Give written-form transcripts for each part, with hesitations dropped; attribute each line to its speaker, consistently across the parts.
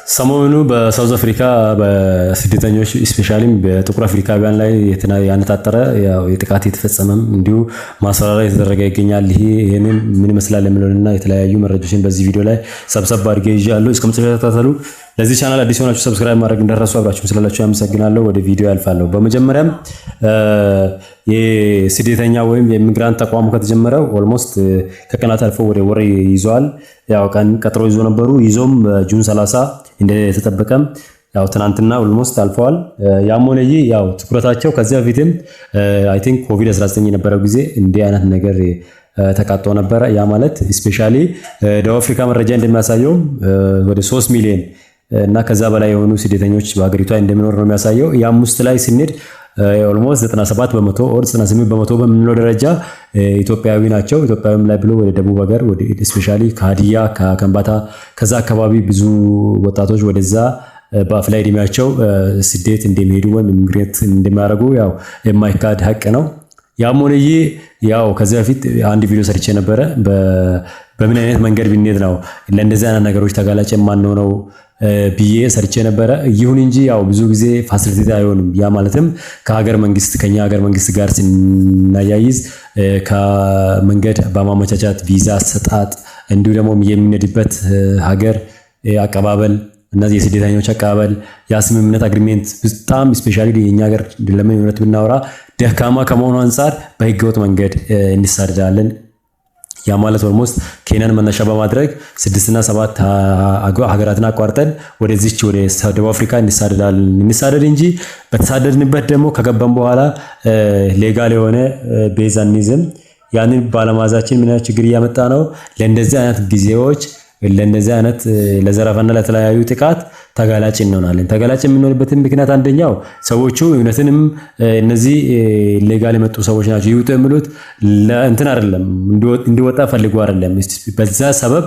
Speaker 1: ሰሞኑ በሳውዝ አፍሪካ በስደተኞች ስፔሻሊ በጥቁር አፍሪካውያን ላይ ያነጣጠረ የጥቃት የተፈጸመም እንዲሁ ማስፈራሪያ የተደረገ ይገኛል። ይሄንን ምን ይመስላል የሚለውንና የተለያዩ መረጃዎችን በዚህ ቪዲዮ ላይ ሰብሰብ አድርጌ ይዣለሁ። እስከ መጨረሻ ተከታተሉ። ለዚህ ቻናል አዲስ ሆናችሁ ሰብስክራይብ ማድረግ እንዳትረሱ። አብራችሁም ስላላችሁ አመሰግናለሁ። ወደ ቪዲዮ ያልፋለሁ። በመጀመሪያም የስደተኛ ወይም የኢሚግራንት ተቋሙ ከተጀመረው ኦልሞስት ከቀናት አልፎ ወደ ወር ይዟል። ያው ቀን ቀጥሮ ይዞ ነበሩ። ይዞም ጁን 30 እንደተጠበቀም ያው ትናንትና ኦልሞስት አልፈዋል። ያም ሆነ ይህ ያው ትኩረታቸው ከዚያ በፊትም አይ ቲንክ ኮቪድ-19 የነበረው ጊዜ እንዲህ አይነት ነገር ተቃጥቶ ነበረ። ያ ማለት ስፔሻሊ ደቡብ አፍሪካ መረጃ እንደሚያሳየው ወደ 3 ሚሊዮን እና ከዛ በላይ የሆኑ ስደተኞች በሀገሪቷ እንደሚኖር ነው የሚያሳየው። ያም ውስጥ ላይ ስንሄድ ኦልሞስት 97% ኦር 98% በምንለው ደረጃ ኢትዮጵያዊ ናቸው። ኢትዮጵያዊም ላይ ብሎ ወደ ደቡብ ሀገር ወደ ስፔሻሊ ከሀዲያ ከከምባታ ከዛ አካባቢ ብዙ ወጣቶች ወደዛ በአፍላ ዕድሜያቸው ስደት እንደሚሄዱ ወይም ኢሚግሬት እንደሚያደርጉ ያው የማይካድ ሀቅ ነው። ያም ሆነ ይህ ያው ከዚህ በፊት አንድ ቪዲዮ ሰርቼ ነበረ። በምን አይነት መንገድ ብንሄድ ነው ለእንደዚህ አይነት ነገሮች ተጋላጭ የማንሆነው ብዬ ሰርቼ ነበረ። ይሁን እንጂ ያው ብዙ ጊዜ ፋሲሊቲ አይሆንም። ያ ማለትም ከሀገር መንግስት ከኛ ሀገር መንግስት ጋር ስናያይዝ ከመንገድ በማመቻቻት ቪዛ አሰጣጥ እንዲሁ ደግሞ የምንሄድበት ሀገር አቀባበል እና የስደተኞች አቀባበል ያ ስምምነት አግሪሜንት በጣም ስፔሻሊ የኛ ሀገር ለምን እውነት ብናወራ ደካማ ከመሆኑ አንፃር በህገወጥ መንገድ እንሰደዳለን። ያ ማለት ኦልሞስት ኬንያን መነሻ በማድረግ 6 እና 7 ሀገራትን አቋርጠን ወደዚች ወደ ደቡብ አፍሪካ እንሳደድ እንጂ በተሳደድንበት ደግሞ ከገባን በኋላ ሌጋል የሆነ ቤዝ አንይዝም። ያንን ባለማዛችን ምን ችግር እያመጣ ነው? ለእንደዚህ አይነት ጊዜዎች ለእነዚህ አይነት ለዘረፋና ለተለያዩ ጥቃት ተጋላጭ እንሆናለን። ተጋላጭ የምንሆንበትን ምክንያት አንደኛው ሰዎቹ እውነትንም እነዚህ ሌጋል የመጡ ሰዎች ናቸው ይውጡ የሚሉት ለእንትን አይደለም፣ እንዲወጣ ፈልጎ አይደለም። በዛ ሰበብ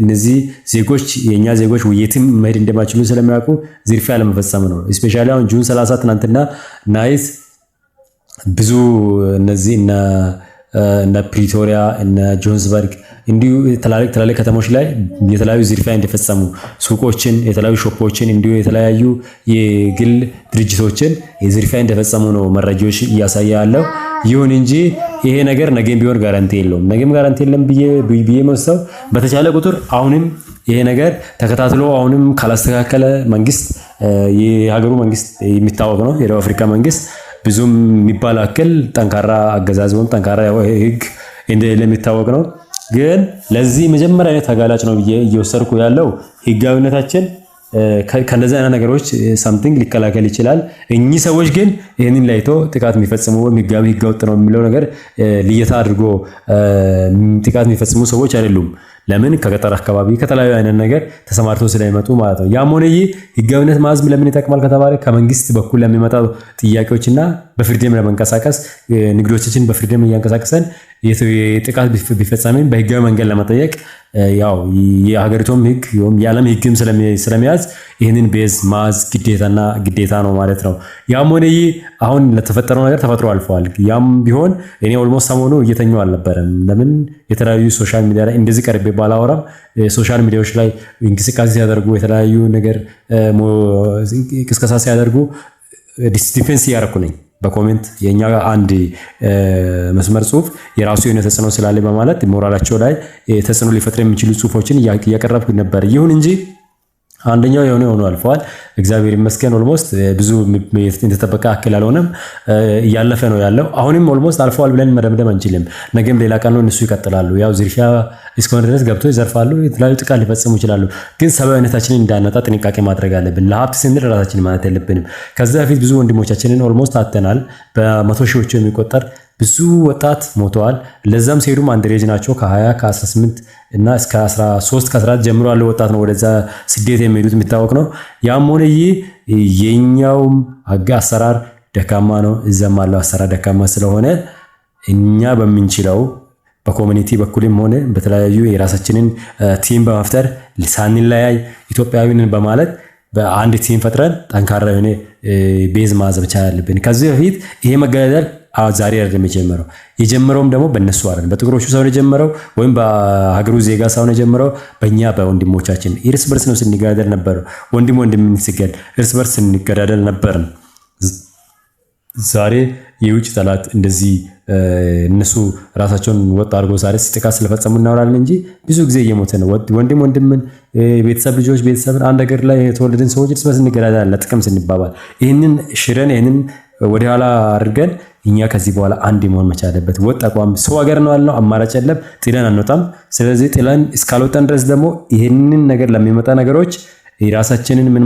Speaker 1: እነዚህ ዜጎች የኛ ዜጎች የትም መሄድ እንደማይችሉ ስለሚያውቁ ዝርፊያ ለመፈጸም ነው። ስፔሻሊ አሁን ጁን 30 ትናንትና ናይት ብዙ እነዚህ እና ፕሪቶሪያ እና ጆሃንስበርግ እንዲሁ ትላልቅ ከተሞች ላይ የተለያዩ ዝርፊያ እንደፈጸሙ ሱቆችን፣ የተለያዩ ሾፖችን እንዲሁ የተለያዩ የግል ድርጅቶችን የዝርፊያ እንደፈጸሙ ነው መረጃዎች እያሳየ ያለው። ይሁን እንጂ ይሄ ነገር ነገም ቢሆን ጋራንቲ የለውም። ነገም ጋራንቲ የለም ብዬ መሰው በተቻለ ቁጥር አሁንም ይሄ ነገር ተከታትሎ አሁንም ካላስተካከለ መንግስት የሀገሩ መንግስት የሚታወቅ ነው የደቡብ አፍሪካ መንግስት ብዙም የሚባል አክል ጠንካራ አገዛዝ ወይም ጠንካራ ህግ እንደሌለ የሚታወቅ ነው። ግን ለዚህ መጀመሪያ አይነት ተጋላጭ ነው ብዬ እየወሰድኩ ያለው ህጋዊነታችን ከነዚህ አይነት ነገሮች ሳምቲንግ ሊከላከል ይችላል። እኚህ ሰዎች ግን ይህንን ላይቶ ጥቃት የሚፈጽሙ ወይም ህገወጥ ነው የሚለው ነገር ልየታ አድርጎ ጥቃት የሚፈጽሙ ሰዎች አይደሉም። ለምን ከገጠር አካባቢ ከተለያዩ አይነት ነገር ተሰማርተው ስለሚመጡ ማለት ነው። ያም ሆነ ይህ ህጋዊነት ማዝ ለምን ይጠቅማል ከተባለ ከመንግስት በኩል ለሚመጣው ጥያቄዎችና በፍሪደም ለመንቀሳቀስ ንግዶችን በፍሪደም እያንቀሳቀሰን ጥቃት ቢፈጸምን በህጋዊ መንገድ ለመጠየቅ ያው የሀገሪቱም ህግ የዓለም ህግም ስለሚያዝ ይህንን ቤዝ ማዝ ግዴታ ነው ማለት ነው። ያም ሆነ ይህ አሁን ለተፈጠረው ነገር ተፈጥሮ አልፈዋል። ያም ቢሆን እኔ ኦልሞስት ሰሞኑ እየተኛው አልነበረም። ለምን የተለያዩ ሶሻል ሚዲያ ላይ እንደዚህ ቀርቤ ባላወራም ሶሻል ሚዲያዎች ላይ እንቅስቃሴ ሲያደርጉ የተለያዩ ነገር ቅስቀሳ ሲያደርጉ ዲፌንስ እያደረኩ ነኝ። በኮሜንት የኛ አንድ መስመር ጽሁፍ የራሱ የሆነ ተጽዕኖ ስላለ በማለት ሞራላቸው ላይ ተጽዕኖ ሊፈጥር የሚችሉ ጽሁፎችን እያቀረብኩ ነበር። ይሁን እንጂ አንደኛው የሆነ ሆኖ አልፈዋል። እግዚአብሔር ይመስገን። ኦልሞስት ብዙ የተጠበቀ አክል አልሆነም፣ እያለፈ ነው ያለው። አሁንም ኦልሞስት አልፈዋል ብለን መደምደም አንችልም። ነገም ሌላ ቀን ነው፣ እነሱ ይቀጥላሉ። ያው ዝርፊያ እስከሆነ ድረስ ገብቶ ይዘርፋሉ፣ የተለያዩ ጥቃት ሊፈጽሙ ይችላሉ። ግን ሰብአዊነታችንን እንዳናጣ ጥንቃቄ ማድረግ አለብን። ለሀብት ስንል ራሳችንን ማለት የለብንም። ከዛ በፊት ብዙ ወንድሞቻችንን ኦልሞስት አተናል። በመቶ ሺዎች የሚቆጠር ብዙ ወጣት ሞተዋል። ለዛም ሲሄዱም አንደሬጅ ናቸው። ከ20 ከ18 እና እስከ 13 ከ14 ጀምሮ ያለው ወጣት ነው ወደዛ ስደት የሚሄዱት የሚታወቅ ነው። ያም ሆነ ይህ የኛውም ህግ አሰራር ደካማ ነው። እዛም ያለው አሰራር ደካማ ስለሆነ እኛ በምንችለው በኮሚኒቲ በኩልም ሆነ በተለያዩ የራሳችንን ቲም በመፍጠር ሳንለያይ ኢትዮጵያዊንን በማለት በአንድ ቲም ፈጥረን ጠንካራ የሆነ ቤዝ ማዘብ ብቻ ያለብን። ከዚህ በፊት ይሄ መገዳደል ዛሬ አይደለም የጀመረውም ደግሞ በእነሱ አይደለም፣ በጥቁሮቹ ሳይሆን የጀመረው ወይም በሀገሩ ዜጋ ሳይሆን የጀመረው በእኛ በወንድሞቻችን እርስ በርስ ነው ስንገዳደል ነበር። ወንድም ሲገል እርስ በርስ ስንገዳደል ነበር። ዛሬ የውጭ ጠላት እንደዚህ እነሱ ራሳቸውን ወጥ አድርጎ ዛሬ ጥቃት ስለፈጸሙ እናወራለን እንጂ ብዙ ጊዜ እየሞተ ነው። ወንድምን ቤተሰብ ልጆች ቤተሰብን አንድ ሀገር ላይ የተወለድን ሰዎች እርስ በርስ እንገዳደላለን ለጥቅም ስንባባል። ይህንን ሽረን ይህንን ወደ ኋላ አድርገን እኛ ከዚህ በኋላ አንድ መሆን መቻል አለበት። ወጥ አቋም ሰው ሀገር ነው ያለው፣ አማራጭ የለም። ጥለን አንወጣም። ስለዚህ ጥለን እስካልወጣን ድረስ ደግሞ ይህንን ነገር ለሚመጣ ነገሮች ራሳችንን ምን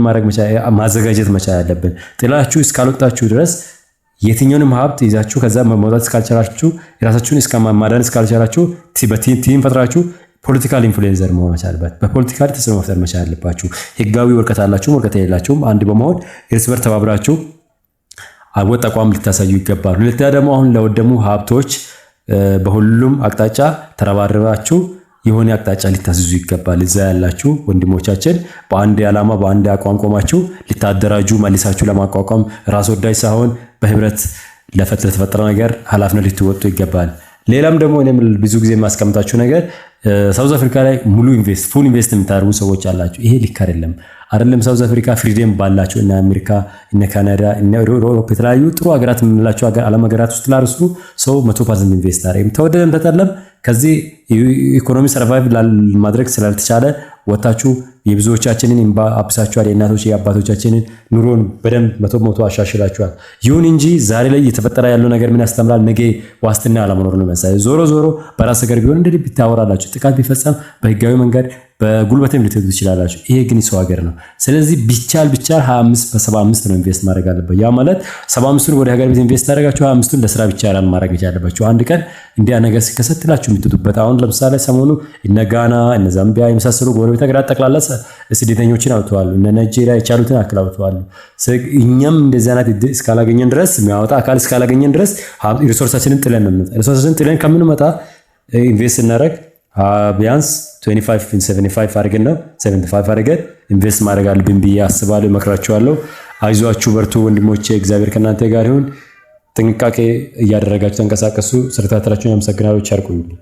Speaker 1: ማዘጋጀት መቻል አለብን። ጥላችሁ እስካልወጣችሁ ድረስ የትኛውንም ሀብት ይዛችሁ ከዛ መውጣት እስካልቻላችሁ የራሳችሁን እስከማዳን እስካልቻላችሁ ቲም ፈጥራችሁ ፖለቲካል ኢንፍሉዌንሰር መሆን መቻል አለበት። በፖለቲካል ተጽዕኖ መፍጠር መቻል አለባችሁ። ህጋዊ ወረቀት አላችሁም ወረቀት የሌላችሁም አንድ በመሆን እርስ በርስ ተባብራችሁ ወጥ አቋም ልታሳዩ ይገባል። ሁለተኛ ደግሞ አሁን ለወደሙ ሀብቶች በሁሉም አቅጣጫ ተረባርባችሁ የሆነ አቅጣጫ ሊታስዙ ይገባል። እዛ ያላችሁ ወንድሞቻችን በአንድ ዓላማ በአንድ አቋም ቆማችሁ ሊታደራጁ መልሳችሁ ለማቋቋም ራስ ወዳጅ ሳይሆን በህብረት ለተፈጠረ ነገር ኃላፊነት ልትወጡ ይገባል። ሌላም ደግሞ እኔም ብዙ ጊዜ የማስቀምጣችሁ ነገር ሳውዝ አፍሪካ ላይ ፉል ኢንቨስት የምታደርጉ ሰዎች አላችሁ። ይሄ ልክ አይደለም። ሳውዝ አፍሪካ ፍሪደም ባላቸው እና አሜሪካ እና ካናዳ እና ዩሮፕ የተለያዩ ጥሩ ሀገራት የምንላቸው ዓለም ሀገራት ውስጥ ላርሱ ሰው 100% ኢንቨስት አደረገ። ተወደደም ተጠለም ከዚህ ኢኮኖሚ ሰርቫይቭ ማድረግ ስላልተቻለ ወጣችሁ የብዙዎቻችንን እንባ አብሳችኋል። የእናቶች የአባቶቻችንን ኑሮን በደንብ መቶ አሻሽላችኋል። ይሁን እንጂ ዛሬ ላይ እየተፈጠረ ያለው ነገር ምን ያስተምራል? ነገ ዋስትና አለመኖር ነው መሰለኝ። ዞሮ በራስ ሀገር ቢሆን እንደ ልብ ይታወራላችሁ። ጥቃት ቢፈጸም በህጋዊ መንገድ በጉልበትም ልትሄዱ ትችላላችሁ። ይሄ ግን የሰው ሀገር ነው። ስለዚህ ቢቻል 25 በ75 ነው ኢንቨስት ማድረግ አለበት። ያ ማለት 75ቱን ወደ ሀገር ቤት ኢንቨስት ታደርጋችሁ 25ቱን ለስራ ብቻ ያላል ማድረግ ያለባችሁ። አንድ ቀን እንዲያ ነገር ሲከሰትላችሁ የምትጡበት። አሁን ለምሳሌ ሰሞኑ እነ ጋና እነ ዛምቢያ የመሳሰሉ ጎረቤት ሀገራት ጠቅላላ ስደተኞችን አውጥተዋል። እነ ናይጄሪያ የቻሉትን አክል አውጥተዋል። እኛም እንደዚህ አይነት እድል እስካላገኘን ድረስ የሚያወጣ አካል እስካላገኘን ድረስ ሪሶርሳችንን ጥለን ከምንመጣ ኢንቨስት እናደርግ ቢያንስ 25-75 አድርገን ነው 75 አድርገን ኢንቨስት ማድረግ አለብን ብዬ አስባለሁ፣ እመክራችኋለሁ። አይዟችሁ፣ በርቱ ወንድሞቼ፣ እግዚአብሔር ከእናንተ ጋር ይሁን። ጥንቃቄ እያደረጋችሁ ተንቀሳቀሱ። ስለተከታተላችሁን አመሰግናለሁ። ቸር ቆዩልኝ።